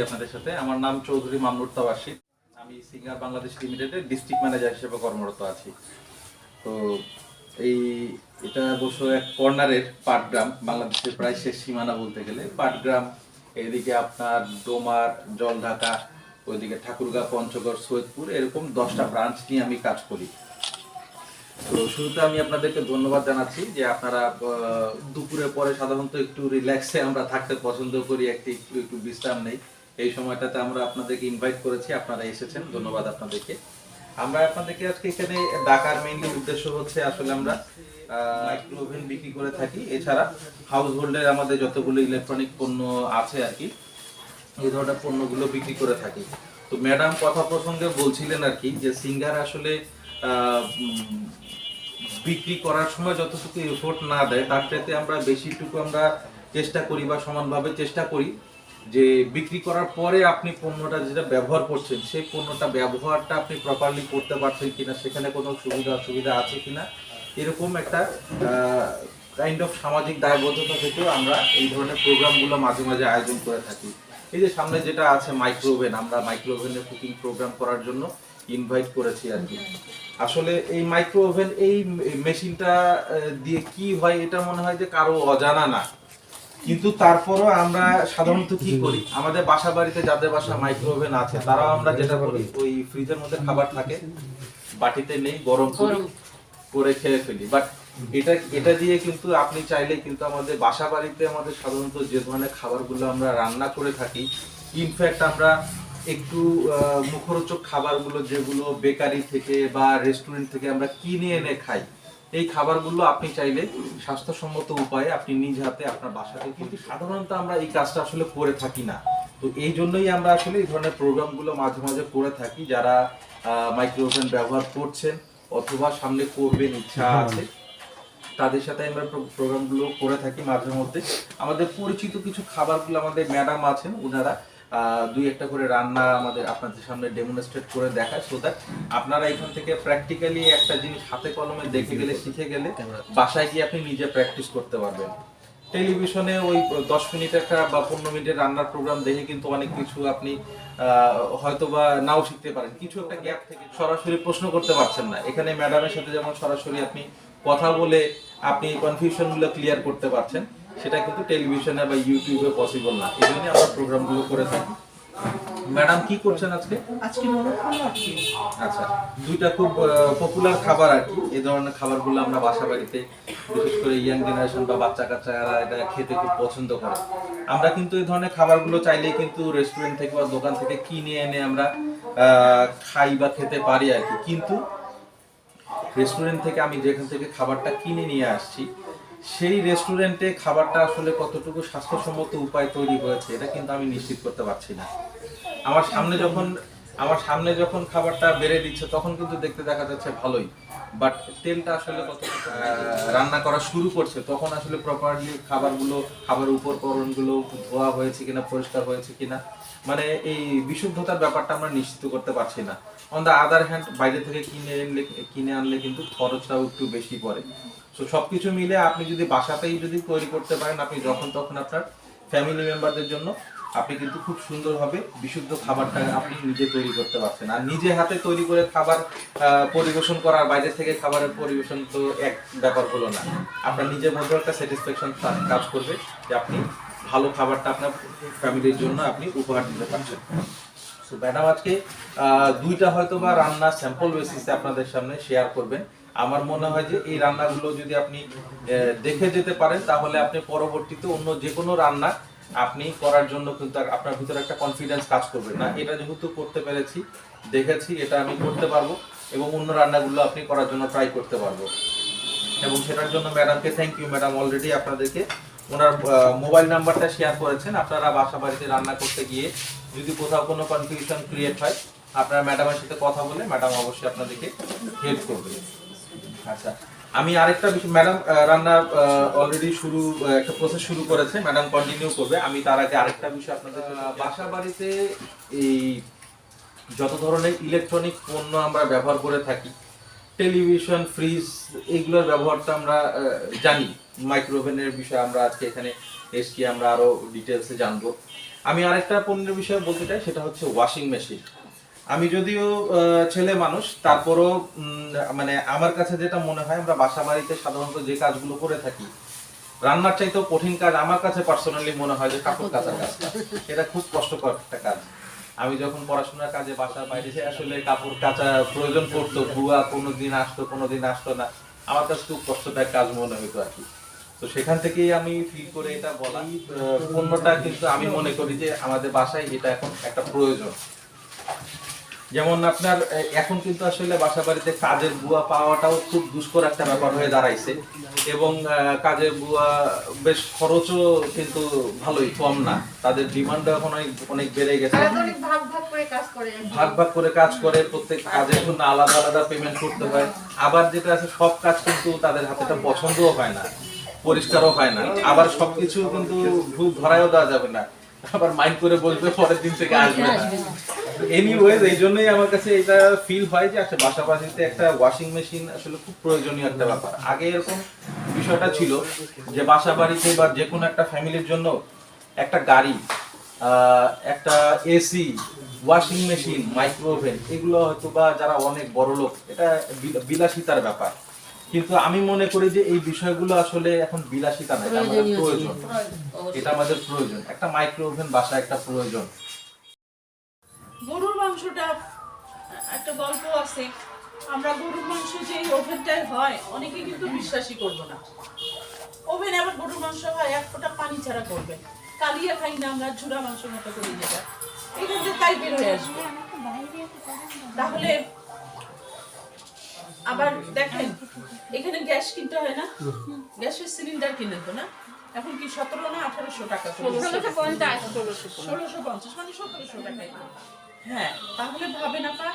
আপনাদের সাথে আমার নাম চৌধুরী মামনুর তাওয়াশির। আমি সিঙ্গার বাংলাদেশ লিমিটেডের ডিস্ট্রিক্ট ম্যানেজার হিসেবে কর্মরত আছি। তো এই এটা অবশ্য এক কর্নারের পাটগ্রাম, বাংলাদেশের প্রায় শেষ সীমানা বলতে গেলে পাটগ্রাম। এদিকে আপনার ডোমার, জলঢাকা, ওইদিকে ঠাকুরগাঁ, পঞ্চগড়, সৈয়দপুর, এরকম 10টা ব্রাঞ্চ নিয়ে আমি কাজ করি। তো শুরুতে আমি আপনাদেরকে ধন্যবাদ জানাচ্ছি যে আপনারা দুপুরের পরে সাধারণত একটু রিল্যাক্সে আমরা থাকতে পছন্দ করি, একটু বিশ্রাম নেই। এই সময়টাতে আমরা আপনাদেরকে ইনভাইট করেছি, আপনারা এসেছেন, ধন্যবাদ আপনাদেরকে। আমরা আপনাদেরকে আজকে এখানে ডাকার মেইনলি উদ্দেশ্য হচ্ছে আসলে আমরা মাইক্রো ওভেন বিক্রি করে থাকি। এছাড়া হাউস হোল্ডের আমাদের যতগুলো ইলেকট্রনিক পণ্য আছে আর কি, এই ধরনের পণ্যগুলো বিক্রি করে থাকি। তো ম্যাডাম কথা প্রসঙ্গে বলছিলেন আর কি যে সিঙ্গার আসলে বিক্রি করার সময় যতটুকু এফোর্ট না দেয় তার চাইতে আমরা বেশিটুকু আমরা চেষ্টা করি বা সমানভাবে চেষ্টা করি যে বিক্রি করার পরে আপনি পণ্যটা যেটা ব্যবহার করছেন সেই পণ্যটা ব্যবহারটা আপনি প্রপারলি করতে পারছেন কিনা, সেখানে কোনো সুবিধা অসুবিধা আছে কিনা, এরকম একটা কাইন্ড অফ সামাজিক দায়বদ্ধতা থেকেও আমরা এই ধরনের প্রোগ্রামগুলো মাঝে মাঝে আয়োজন করে থাকি। এই যে সামনে যেটা আছে মাইক্রো ওভেন, আমরা মাইক্রো ওভেনের কুকিং প্রোগ্রাম করার জন্য ইনভাইট করেছি আর কি। আসলে এই মাইক্রো ওভেন এই মেশিনটা দিয়ে কি হয় এটা মনে হয় যে কারো অজানা না, কিন্তু তারপরও আমরা সাধারণত কি করি, আমাদের বাসা বাড়িতে যাদের বাসা মাইক্রো ওভেন আছে তারাও আমরা যেটা করি ওই ফ্রিজের মধ্যে খাবার থাকে, বাটিতে নেই, গরম করে খেয়ে ফেলি। বাট এটা দিয়ে কিন্তু আপনি চাইলে কিন্তু আমাদের বাসা বাড়িতে আমাদের সাধারণত যে ধরনের খাবারগুলো আমরা রান্না করে থাকি, ইনফ্যাক্ট আমরা একটু মুখরোচক খাবারগুলো যেগুলো বেকারি থেকে বা রেস্টুরেন্ট থেকে আমরা কিনে এনে খাই, এই খাবারগুলো আপনি চাইলে স্বাস্থ্যসম্মত উপায়ে আপনি নিজ হাতে আপনার বাসাতে, কিন্তু সাধারণত আমরা এই কাজটা আসলে করে থাকি না। তো এই জন্যই আমরা আসলে এই ধরনের প্রোগ্রামগুলো মাঝে মাঝে করে থাকি। যারা মাইক্রো ওভেন ব্যবহার করছেন অথবা সামনে করবেন ইচ্ছা আছে, তাদের সাথে আমরা প্রোগ্রামগুলো করে থাকি মাঝে মধ্যে। আমাদের পরিচিত কিছু খাবারগুলো আমাদের ম্যাডাম আছেন, ওনারা দুই একটা করে রান্না আমাদের আপনাদের সামনে ডেমনস্ট্রেট করে দেখায়, সো দ্যাট আপনারা এখান থেকে প্র্যাকটিক্যালি একটা জিনিস হাতে কলমে দেখে গেলে, শিখে গেলে বাসায় গিয়ে আপনি নিজে প্র্যাকটিস করতে পারবেন। টেলিভিশনে ওই 10 মিনিট একটা বা 15 মিনিটের রান্নার প্রোগ্রাম দেখে কিন্তু অনেক কিছু আপনি হয়তো বা নাও শিখতে পারেন, কিছু একটা গ্যাপ থেকে সরাসরি প্রশ্ন করতে পারছেন না। এখানে ম্যাডামের সাথে যেমন সরাসরি আপনি কথা বলে আপনি কনফিউশনগুলো ক্লিয়ার করতে পারছেন, সেটা কিন্তু টেলিভিশনে বা ইউটিউবে পসিবল না। এই জন্যই আমরা প্রোগ্রামগুলো করে থাকি। ম্যাডাম কি করছেন আজকে? আজকে আচ্ছা, দুইটা খুব পপুলার খাবার আর কি। এই ধরনের খাবারগুলো আমরা বাসা বাড়িতে বিশেষ করে ইয়াং জেনারেশন বা বাচ্চা কাচ্চারা এটা খেতে খুব পছন্দ করে। আমরা কিন্তু এই ধরনের খাবারগুলো চাইলেই কিন্তু রেস্টুরেন্ট থেকে বা দোকান থেকে কিনে এনে আমরা খাই বা খেতে পারি আর কি। কিন্তু রেস্টুরেন্ট থেকে আমি যেখান থেকে খাবারটা কিনে নিয়ে আসছি, সেই রেস্টুরেন্টে খাবারটা আসলে কতটুকু স্বাস্থ্যসম্মত উপায় তৈরি হয়েছে এটা কিন্তু আমি নিশ্চিত করতে পারছি না। আমার সামনে যখন খাবারটা বেড়ে দিচ্ছে তখন কিন্তু দেখতে দেখা যাচ্ছে ভালোই, বাট তেলটা আসলে কতটুকু রান্না করা শুরু করছে তখন আসলে প্রপারলি খাবার উপকরণগুলো ধোয়া হয়েছে কিনা, পরিষ্কার হয়েছে কিনা, মানে এই বিশুদ্ধতার ব্যাপারটা আমরা নিশ্চিত করতে পারছি না। অন দ্য আদার হ্যান্ড বাইরে থেকে কিনে আনলে কিন্তু খরচটাও একটু বেশি পড়ে। সো সবকিছু মিলে আপনি যদি বাসাতেই যদি তৈরি করতে পারেন, আপনি যখন তখন আপনার ফ্যামিলি মেম্বারদের জন্য আপনি কিন্তু খুব সুন্দরভাবে বিশুদ্ধ খাবারটা আপনি নিজে তৈরি করতে পারছেন। আর নিজে হাতে তৈরি করে খাবার পরিবেশন করার বাইরে থেকে খাবারের পরিবেশন তো এক ব্যাপার হলো না। আপনার নিজের মধ্যে একটা স্যাটিসফ্যাকশন কাজ করবে যে আপনি ভালো খাবারটা আপনার ফ্যামিলির জন্য আপনি উপহার দিতে পারছেন। সো ম্যাডাম আজকে দুইটা হয়তো বা রান্না স্যাম্পল বেসিসে আপনাদের সামনে শেয়ার করবেন। আমার মনে হয় যে এই রান্নাগুলো যদি আপনি দেখে যেতে পারেন তাহলে আপনি পরবর্তীতে অন্য যে কোনো রান্না আপনি করার জন্য কিন্তু আপনার ভিতরে একটা কনফিডেন্স কাজ করবে না, এটা যেহেতু করতে পেরেছি, দেখেছি, এটা আমি করতে পারবো এবং অন্য রান্নাগুলো আপনি করার জন্য ট্রাই করতে পারবো। এবং সেটার জন্য ম্যাডামকে থ্যাংক ইউ। ম্যাডাম অলরেডি আপনাদেরকে ওনার মোবাইল নাম্বারটা শেয়ার করেছেন। আপনারা বাসা বাড়িতে রান্না করতে গিয়ে যদি কোথাও কোনো কনফিউশন ক্রিয়েট হয়, আপনারা ম্যাডামের সাথে কথা বলে ম্যাডাম অবশ্যই আপনাদেরকে হেল্প করবে। আচ্ছা, আমি আরেকটা বিষয়, ম্যাডাম রান্না অলরেডি একটা প্রসেস শুরু করেছে, ম্যাডাম কন্টিনিউ করবে। আমি তার আগে আরেকটা বিষয় আপনাদের, বাসা বাড়িতে এই যত ধরনের ইলেকট্রনিক পণ্য আমরা ব্যবহার করে থাকি, টেলিভিশন, ফ্রিজ, এইগুলোর ব্যবহারটা আমরা জানি। মাইক্রোওভেনের বিষয়ে আমরা আজকে এখানে এসছি, আমরা আরো ডিটেলসে জানবো। আমি আরেকটা পণ্যের বিষয়ে বলতে চাই, সেটা হচ্ছে ওয়াশিং মেশিন। আমি যদিও ছেলে মানুষ, তারপরও মানে আমার কাছে যেটা মনে হয়, আমরা বাসা বাড়িতে সাধারণত যে কাজগুলো করে থাকি, রান্নার চাইতেও কঠিন কাজ আমার কাছে পার্সোনালি মনে হয় যে কাপড় কাচার কাজটা। এটা খুব কষ্টকর একটা কাজ। আমি যখন পড়াশোনার কাজে বাসার বাইরে যে আসলে কাপড় কাচা প্রয়োজন পড়তো, ধোয়া কোনোদিন আসতো কোনোদিন আসতো না, আমার কাছে খুব কষ্টদায়ক কাজ মনে হতো আর কি। তো সেখান থেকেই আমি ফিল করে এটা বলা, পণ্যটা কিন্তু আমি মনে করি যে আমাদের বাসায় এটা এখন একটা প্রয়োজন। যেমন আপনার এখন কিন্তু আসলে বাসা বাড়িতে কাজের বুয়া পাওয়াটাও খুব দুষ্কর একটা ব্যাপার হয়ে দাঁড়াইছে, এবং কাজের বুয়া বেশ খরচও কিন্তু ভালোই কম না, তাদের ডিমান্ডও এখন অনেক অনেক বেড়ে গেছে। ভাগ ভাগ করে কাজ করে, প্রত্যেক কাজের জন্য আলাদা আলাদা পেমেন্ট করতে হয়। আবার যেটা আছে, সব কাজ কিন্তু তাদের হাতে পছন্দও হয় না, পরিষ্কারও হয় না, আবার সবকিছু কিন্তু ভুল ধরায়ও দেওয়া যাবে না, আবার মাইন্ড করে বলবে পরের দিন থেকে আসবে না। এনিওয়েজ, এই জন্যই আমার কাছে এটা ফিল হয় যে আচ্ছা, বাসা বাড়িতে একটা ওয়াশিং মেশিন আসলে খুব প্রয়োজনীয় একটা ব্যাপার। আগে এরকম বিষয়টা ছিল যে বাসা বাড়িতে বা যে কোনো একটা ফ্যামিলির জন্য একটা গাড়ি, একটা এসি, ওয়াশিং মেশিন, মাইক্রোওভেন, এগুলো হয়তো বা যারা অনেক বড় লোক, এটা বিলাসিতার ব্যাপার। কিন্তু আমি মনে করি যে এই বিষয়গুলো আসলে এখন বিলাসিতা না, এটা আমাদের প্রয়োজন। এটা আমাদের প্রয়োজন। একটা মাইক্রোওভেন বাসা একটা প্রয়োজন। গরুর মাংসটা একটা গল্প আছে। আমরা গরুর মাংস যে ওভেনটায় হয়, অনেকে কিন্তু বিশ্বাসই করবো না। ওভেনে আবার গরুর মাংস হয় এক ফোঁটা পানি ছাড়া করবে, কালিয়া খাই না আমরা, ঝুরা মাংস মতো করি যেটা, এখান থেকে তাই বের হয়ে আসবে। তাহলে আবার দেখেন, এখানে গ্যাস কিনতে হয় না, গ্যাসের সিলিন্ডার কিনে তো না, এখন কি 17 না 1800 টাকা, 1650 মানে 1700 টাকায়। হ্যাঁ, তাহলে ভাবেন আপা,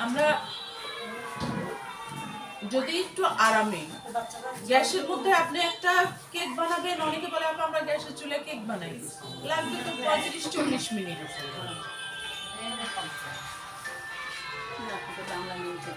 আমরা যদি একটু আরামে গ্যাসের মধ্যে আপনি একটা কেক বানাবেন, অনেকে বলে আপা আমরা গ্যাসের চুলায় কেক বানাই, লাগবে তো 35-40 মিনিট। বাংলা নিউজে